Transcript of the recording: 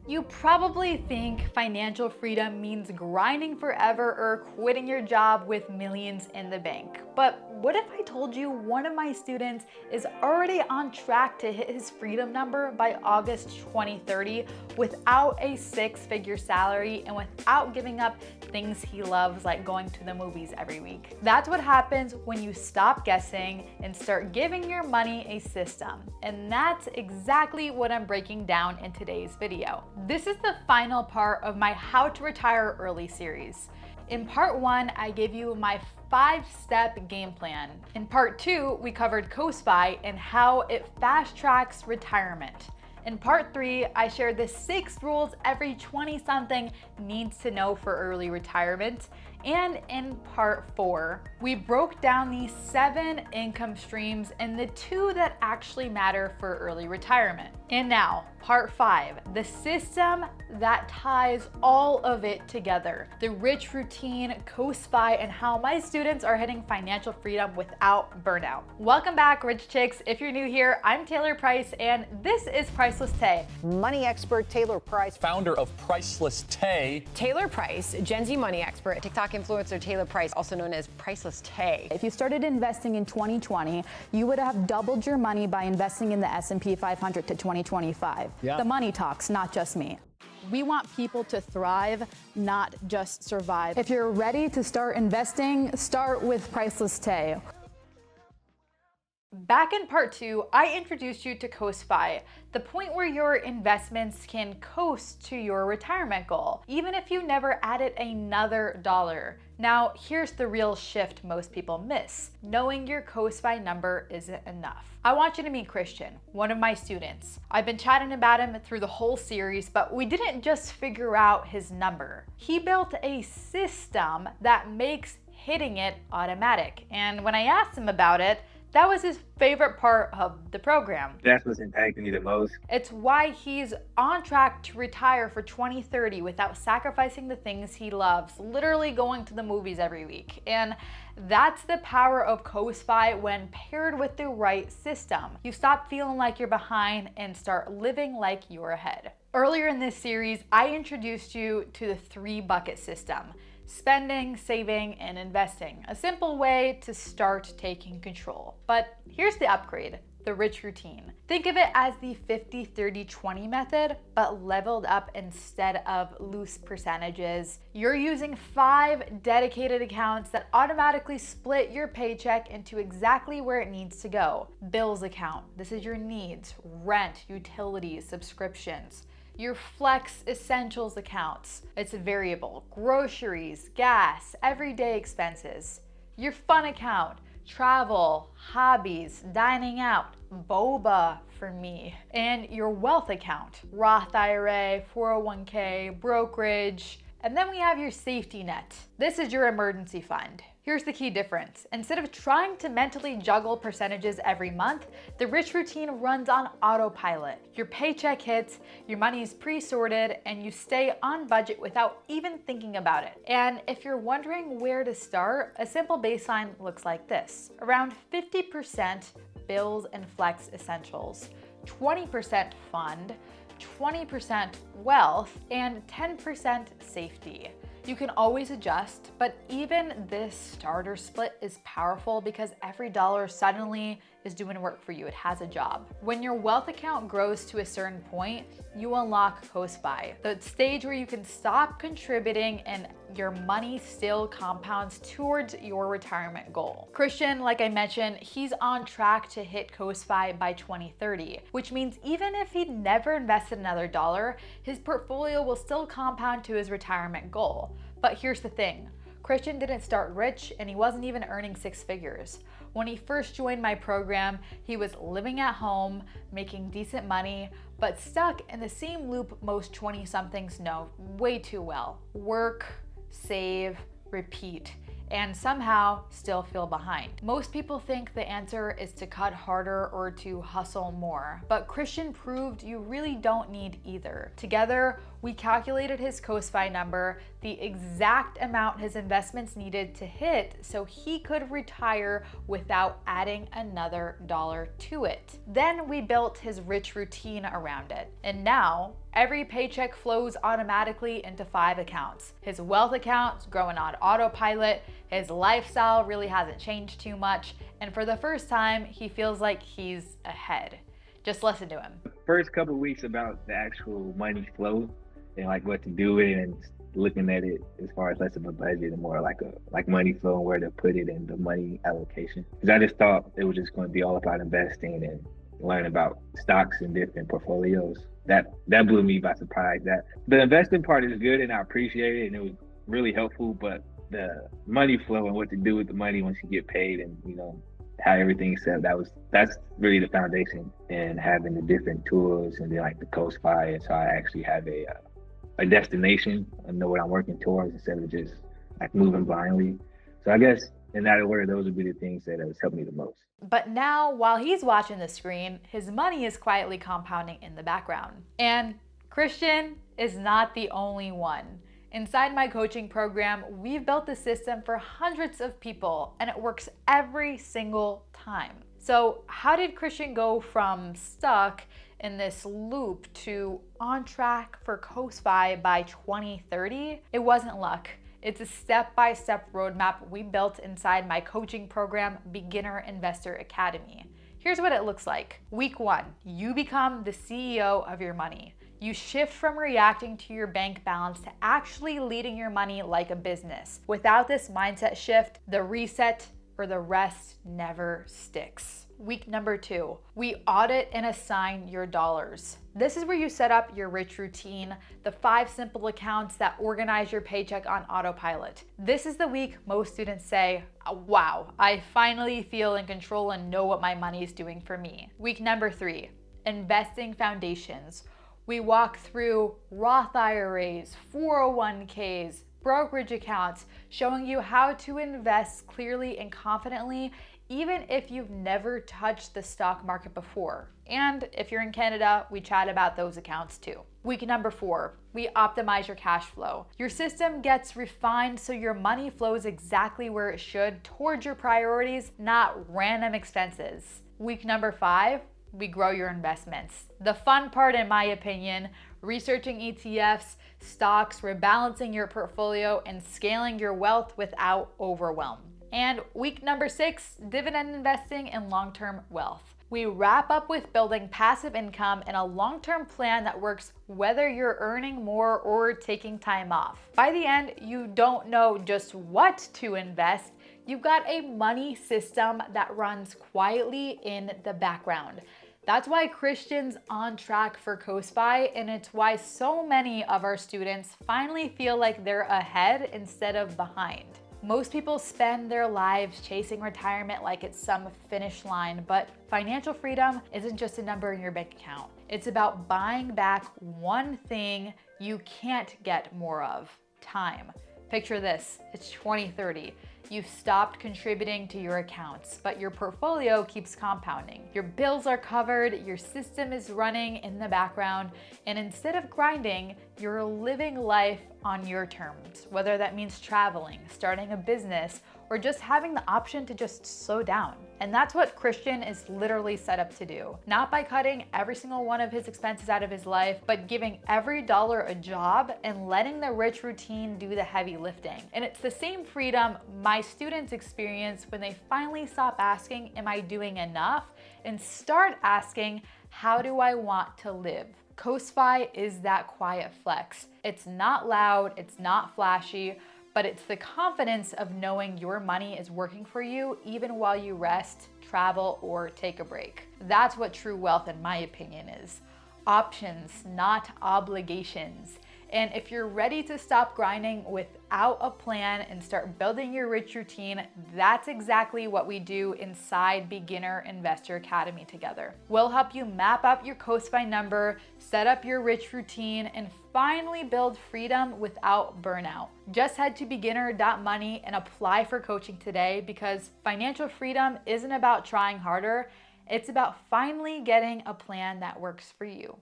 You probably think financial freedom means grinding forever or quitting your job with millions in the bank. But what if I told you one of my students is already on track to hit his freedom number by August 2030 without a six-figure salary and without giving up things he loves like going to the movies every week? That's what happens when you stop guessing and start giving your money a system. And that's exactly what I'm breaking down in today's video. This is the final part of my How to Retire Early series. In part 1, I gave you my 5-step game plan. In part 2, we covered CoSpy and how it fast-tracks retirement. In part 3, I shared the 6 rules every 20-something needs to know for early retirement. And in part 4, we broke down the 7 income streams and the 2 that actually matter for early retirement. And now, part 5, the system that ties all of it together. The rich routine, CoSpy, and how my students are hitting financial freedom without burnout. Welcome back, Rich Chicks. If you're new here, I'm Taylor Price, and this is Priceless Tay. Money expert Taylor Price. Founder of Priceless Tay. Taylor Price, Gen Z money expert. TikTok influencer Taylor Price, also known as Priceless Tay. If you started investing in 2020, you would have doubled your money by investing in the S&P 500 to 2025. Yeah. The money talks, not just me. We want people to thrive, not just survive. If you're ready to start investing, start with Priceless Tay. Back in part 2, I introduced you to CoSpy, the point where your investments can coast to your retirement goal, even if you never added another dollar. Now, here's the real shift most people miss. Knowing your CoSpy number isn't enough. I want you to meet Christian, one of my students. I've been chatting about him through the whole series, but we didn't just figure out his number. He built a system that makes hitting it automatic. And when I asked him about it, that was his favorite part of the program. That's what's impacting me the most. It's why he's on track to retire for 2030 without sacrificing the things he loves, literally going to the movies every week. And that's the power of CoSpy when paired with the right system. You stop feeling like you're behind and start living like you're ahead. Earlier in this series, I introduced you to the 3-bucket system. Spending, saving, and investing. A simple way to start taking control. But here's the upgrade, the rich routine. Think of it as the 50-30-20 method, but leveled up instead of loose percentages. You're using 5 dedicated accounts that automatically split your paycheck into exactly where it needs to go. Bills account, this is your needs, rent, utilities, subscriptions. Your Flex Essentials accounts, it's variable, groceries, gas, everyday expenses. Your Fun account, travel, hobbies, dining out, boba for me. And your Wealth account, Roth IRA, 401k, brokerage. And then we have your safety net. This is your emergency fund. Here's the key difference. Instead of trying to mentally juggle percentages every month, the rich routine runs on autopilot. Your paycheck hits, your money is pre-sorted, and you stay on budget without even thinking about it. And if you're wondering where to start, a simple baseline looks like this. Around 50% bills and flex essentials, 20% fund, 20% wealth, and 10% safety. You can always adjust, but even this starter split is powerful because every dollar suddenly is doing work for you. It has a job. When your wealth account grows to a certain point, you unlock CoSpy, the stage where you can stop contributing and your money still compounds towards your retirement goal. Christian, like I mentioned, he's on track to hit CoSpy by 2030, which means even if he never invested another dollar, his portfolio will still compound to his retirement goal. But here's the thing. Christian didn't start rich and he wasn't even earning 6 figures. When he first joined my program, he was living at home, making decent money, but stuck in the same loop most 20-somethings know way too well. Work, save, repeat, and somehow still feel behind. Most people think the answer is to cut harder or to hustle more, but Christian proved you really don't need either. Together, We calculated his COSFI number, the exact amount his investments needed to hit so he could retire without adding another dollar to it. Then we built his rich routine around it. And now, every paycheck flows automatically into 5 accounts. His wealth account's growing on autopilot, his lifestyle really hasn't changed too much, and for the first time, he feels like he's ahead. Just listen to him. First couple of weeks about the actual money flow and like what to do with it and looking at it as far as less of a budget and more like money flow and where to put it and the money allocation. Because I just thought it was just going to be all about investing and learn about stocks and different portfolios. That blew me by surprise. That the investing part is good and I appreciate it and it was really helpful, but the money flow and what to do with the money once you get paid and how everything's set, that's really the foundation, and having the different tools and then like the COSFI, and so I actually have a destination. I know what I'm working towards instead of just like moving blindly. So I guess in that order, those would be the things that has helped me the most. But now, while he's watching the screen, his money is quietly compounding in the background. And Christian is not the only one. Inside my coaching program, we've built the system for hundreds of people, and it works every single time. So how did Christian go from stuck in this loop to on track for COSFI by 2030? It wasn't luck. It's a step-by-step roadmap we built inside my coaching program, Beginner Investor Academy. Here's what it looks like. Week 1, you become the CEO of your money. You shift from reacting to your bank balance to actually leading your money like a business. Without this mindset shift, the reset or the rest never sticks. Week number 2, we audit and assign your dollars. This is where you set up your rich routine, the 5 simple accounts that organize your paycheck on autopilot. This is the week most students say, wow, I finally feel in control and know what my money is doing for me. Week number 3, investing foundations. We walk through Roth IRAs, 401ks, brokerage accounts, showing you how to invest clearly and confidently, even if you've never touched the stock market before. And if you're in Canada, we chat about those accounts too. Week number 4, we optimize your cash flow. Your system gets refined so your money flows exactly where it should towards your priorities, not random expenses. Week number 5, we grow your investments. The fun part, in my opinion, researching ETFs, stocks, rebalancing your portfolio, and scaling your wealth without overwhelm. And week number 6, dividend investing and long-term wealth. We wrap up with building passive income and a long-term plan that works whether you're earning more or taking time off. By the end, you don't know just what to invest. You've got a money system that runs quietly in the background. That's why Christian's on track for COSFI, and it's why so many of our students finally feel like they're ahead instead of behind. Most people spend their lives chasing retirement like it's some finish line, but financial freedom isn't just a number in your bank account. It's about buying back one thing you can't get more of: time. Picture this, it's 2030. You've stopped contributing to your accounts, but your portfolio keeps compounding. Your bills are covered, your system is running in the background, and instead of grinding, you're living life on your terms, whether that means traveling, starting a business, or just having the option to just slow down. And that's what Christian is literally set up to do. Not by cutting every single one of his expenses out of his life, but giving every dollar a job and letting the rich routine do the heavy lifting. And it's the same freedom my students experience when they finally stop asking, am I doing enough? And start asking, how do I want to live? COSFI is that quiet flex. It's not loud, it's not flashy, but it's the confidence of knowing your money is working for you even while you rest, travel, or take a break. That's what true wealth, in my opinion, is. Options, not obligations. And if you're ready to stop grinding without a plan and start building your rich routine, that's exactly what we do inside Beginner Investor Academy together. We'll help you map up your COSFI number, set up your rich routine, and finally build freedom without burnout. Just head to beginner.money and apply for coaching today, because financial freedom isn't about trying harder, it's about finally getting a plan that works for you.